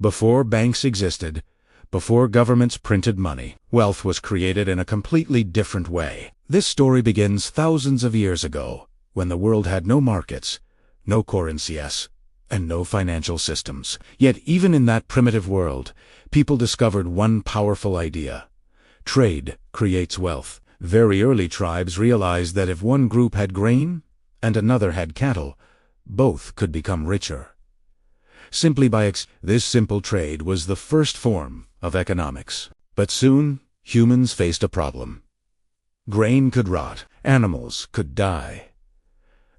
Before banks existed, before governments printed money, wealth was created in a completely different way. This story begins thousands of years ago, when the world had no markets, no currencies, and no financial systems. Yet even in that primitive world, people discovered one powerful idea. Trade creates wealth. Very early tribes realized that if one group had grain and another had cattle, both could become richer. Simply by this simple trade was the first form of economics. But soon, humans faced a problem. Grain could rot, animals could die.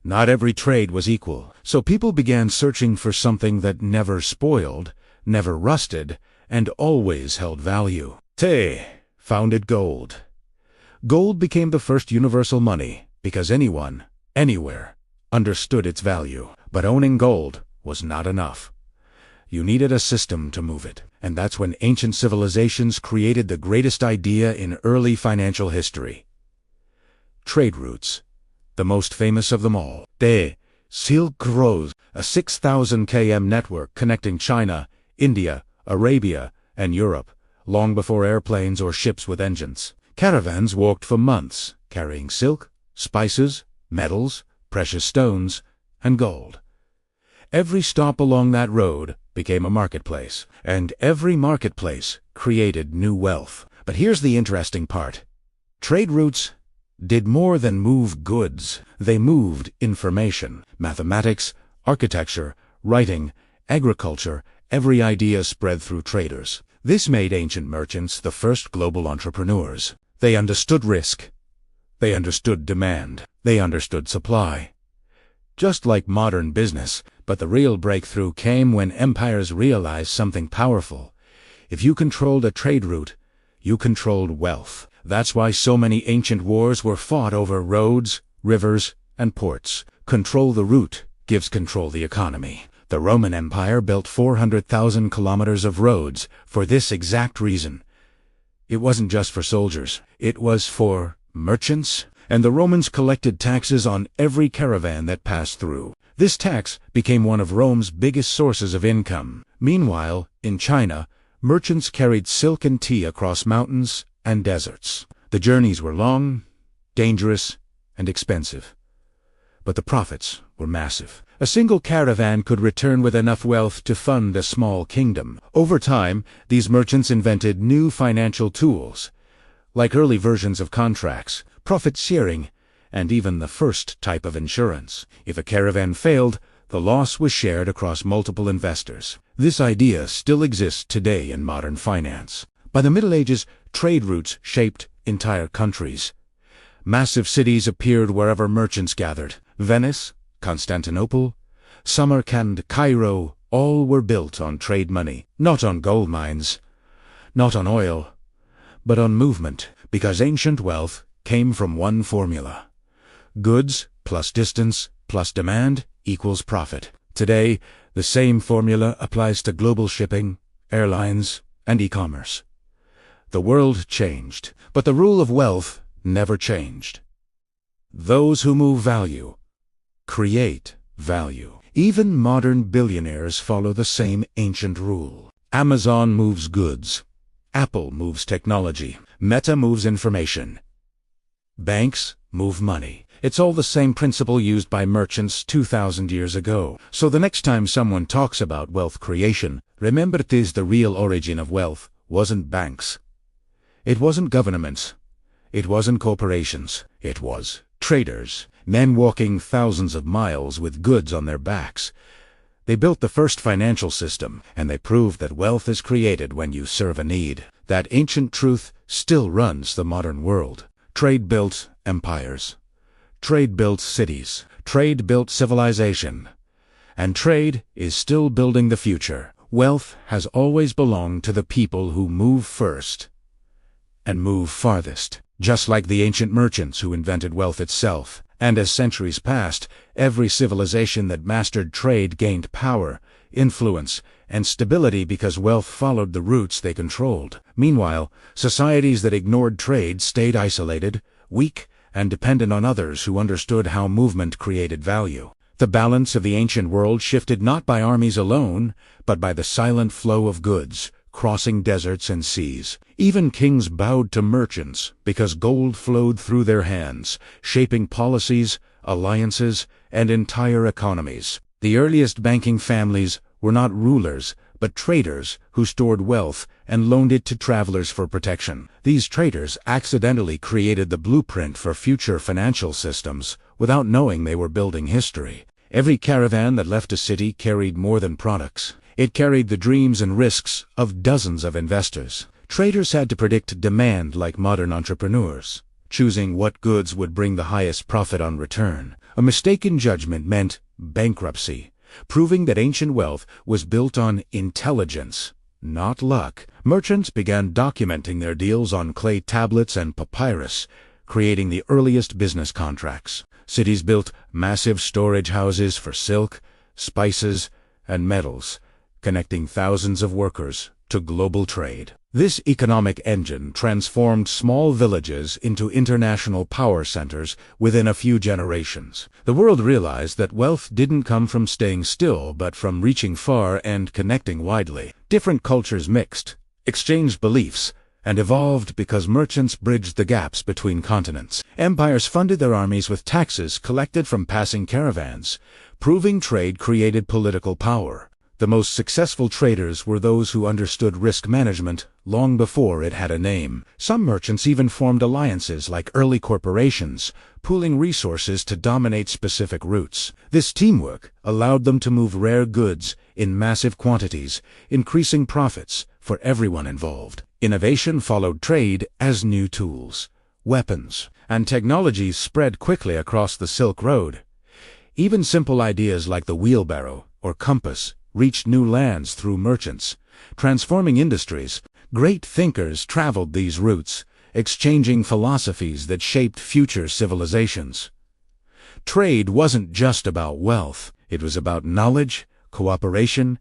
Not every trade was equal, so people began searching for something that never spoiled, never rusted, and always held value. They founded gold. Gold became the first universal money because anyone, anywhere, understood its value. But owning gold was not enough. You needed a system to move it, and that's when ancient civilizations created the greatest idea in early financial history. Trade routes. The most famous of them all. The Silk Road, a 6,000 km network connecting China, India, Arabia, and Europe, long before airplanes or ships with engines. Caravans walked for months, carrying silk, spices, metals, precious stones, and gold. Every stop along that road became a marketplace, and every marketplace created new wealth. But here's the interesting part. Trade routes did more than move goods. They moved information. Mathematics, architecture, writing, agriculture, every idea spread through traders. This made ancient merchants the first global entrepreneurs. They understood risk. They understood demand. They understood supply. Just like modern business, but the real breakthrough came when empires realized something powerful. If you controlled a trade route, you controlled wealth. That's why so many ancient wars were fought over roads, rivers, and ports. Control the route gives control the economy. The Roman Empire built 400,000 kilometers of roads for this exact reason. It wasn't just for soldiers. It was for merchants, and the Romans collected taxes on every caravan that passed through. This tax became one of Rome's biggest sources of income. Meanwhile, in China, merchants carried silk and tea across mountains and deserts. The journeys were long, dangerous, and expensive. But the profits were massive. A single caravan could return with enough wealth to fund a small kingdom. Over time, these merchants invented new financial tools, like early versions of contracts, profit sharing, and even the first type of insurance. If a caravan failed, the loss was shared across multiple investors. This idea still exists today in modern finance. By the Middle Ages, trade routes shaped entire countries. Massive cities appeared wherever merchants gathered. Venice, Constantinople, Samarkand, Cairo, all were built on trade money. Not on gold mines, not on oil, but on movement, because ancient wealth came from one formula. Goods plus distance plus demand equals profit. Today, the same formula applies to global shipping, airlines, and e-commerce. The world changed, but the rule of wealth never changed. Those who move value create value. Even modern billionaires follow the same ancient rule. Amazon moves goods. Apple moves technology. Meta moves information. Banks move money. It's all the same principle used by merchants 2,000 years ago. So the next time someone talks about wealth creation, remember the real origin of wealth wasn't banks. It wasn't governments. It wasn't corporations. It was traders, men walking thousands of miles with goods on their backs. They built the first financial system, and they proved that wealth is created when you serve a need. That ancient truth still runs the modern world. Trade built empires. Trade built cities. Trade built civilization. And trade is still building the future. Wealth has always belonged to the people who move first and move farthest. Just like the ancient merchants who invented wealth itself. And as centuries passed, every civilization that mastered trade gained power, influence, and stability because wealth followed the routes they controlled. Meanwhile, societies that ignored trade stayed isolated, weak, and dependent on others who understood how movement created value. The balance of the ancient world shifted not by armies alone, but by the silent flow of goods, crossing deserts and seas. Even kings bowed to merchants because gold flowed through their hands, shaping policies, alliances, and entire economies. The earliest banking families were not rulers, but traders who stored wealth and loaned it to travelers for protection. These traders accidentally created the blueprint for future financial systems without knowing they were building history. Every caravan that left a city carried more than products. It carried the dreams and risks of dozens of investors. Traders had to predict demand like modern entrepreneurs, choosing what goods would bring the highest profit on return. A mistaken judgment meant bankruptcy, proving that ancient wealth was built on intelligence, not luck. Merchants began documenting their deals on clay tablets and papyrus, creating the earliest business contracts. Cities built massive storage houses for silk, spices, and metals, connecting thousands of workers to global trade. This economic engine transformed small villages into international power centers within a few generations. The world realized that wealth didn't come from staying still, but from reaching far and connecting widely. Different cultures mixed, exchanged beliefs, and evolved because merchants bridged the gaps between continents. Empires funded their armies with taxes collected from passing caravans, proving trade created political power. The most successful traders were those who understood risk management long before it had a name. Some merchants even formed alliances like early corporations, pooling resources to dominate specific routes. This teamwork allowed them to move rare goods in massive quantities, increasing profits for everyone involved. Innovation followed trade as new tools, weapons, and technologies spread quickly across the Silk Road. Even simple ideas like the wheelbarrow or compass reached new lands through merchants, transforming industries. Great thinkers traveled these routes, exchanging philosophies that shaped future civilizations. Trade wasn't just about wealth, it was about knowledge, cooperation,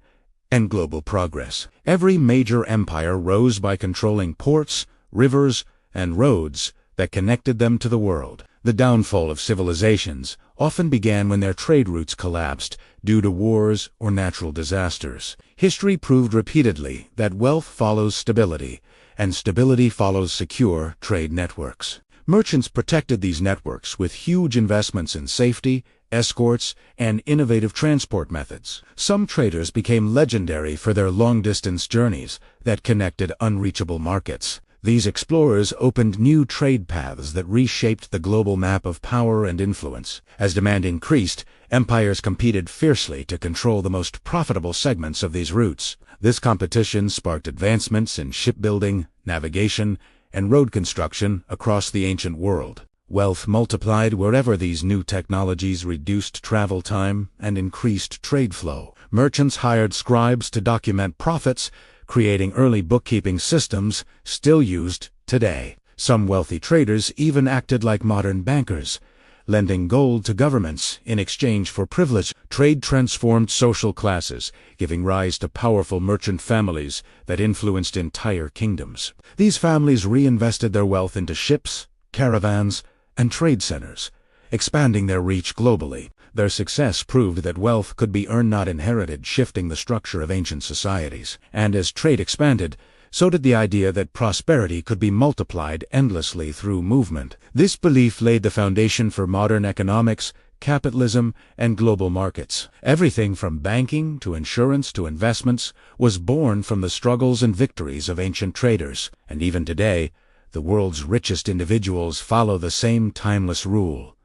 and global progress. Every major empire rose by controlling ports, rivers, and roads that connected them to the world. The downfall of civilizations often began when their trade routes collapsed due to wars or natural disasters. History proved repeatedly that wealth follows stability, and stability follows secure trade networks. Merchants protected these networks with huge investments in safety, escorts, and innovative transport methods. Some traders became legendary for their long-distance journeys that connected unreachable markets. These explorers opened new trade paths that reshaped the global map of power and influence. As demand increased, empires competed fiercely to control the most profitable segments of these routes. This competition sparked advancements in shipbuilding, navigation, and road construction across the ancient world. Wealth multiplied wherever these new technologies reduced travel time and increased trade flow. Merchants hired scribes to document profits, creating early bookkeeping systems still used today. Some wealthy traders even acted like modern bankers, lending gold to governments in exchange for privilege. Trade transformed social classes, giving rise to powerful merchant families that influenced entire kingdoms. These families reinvested their wealth into ships, caravans, and trade centers, expanding their reach globally. Their success proved that wealth could be earned, not inherited, shifting the structure of ancient societies. And as trade expanded, so did the idea that prosperity could be multiplied endlessly through movement. This belief laid the foundation for modern economics, capitalism, and global markets. Everything from banking to insurance to investments was born from the struggles and victories of ancient traders. And even today, the world's richest individuals follow the same timeless rule: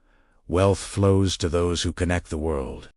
wealth flows to those who connect the world.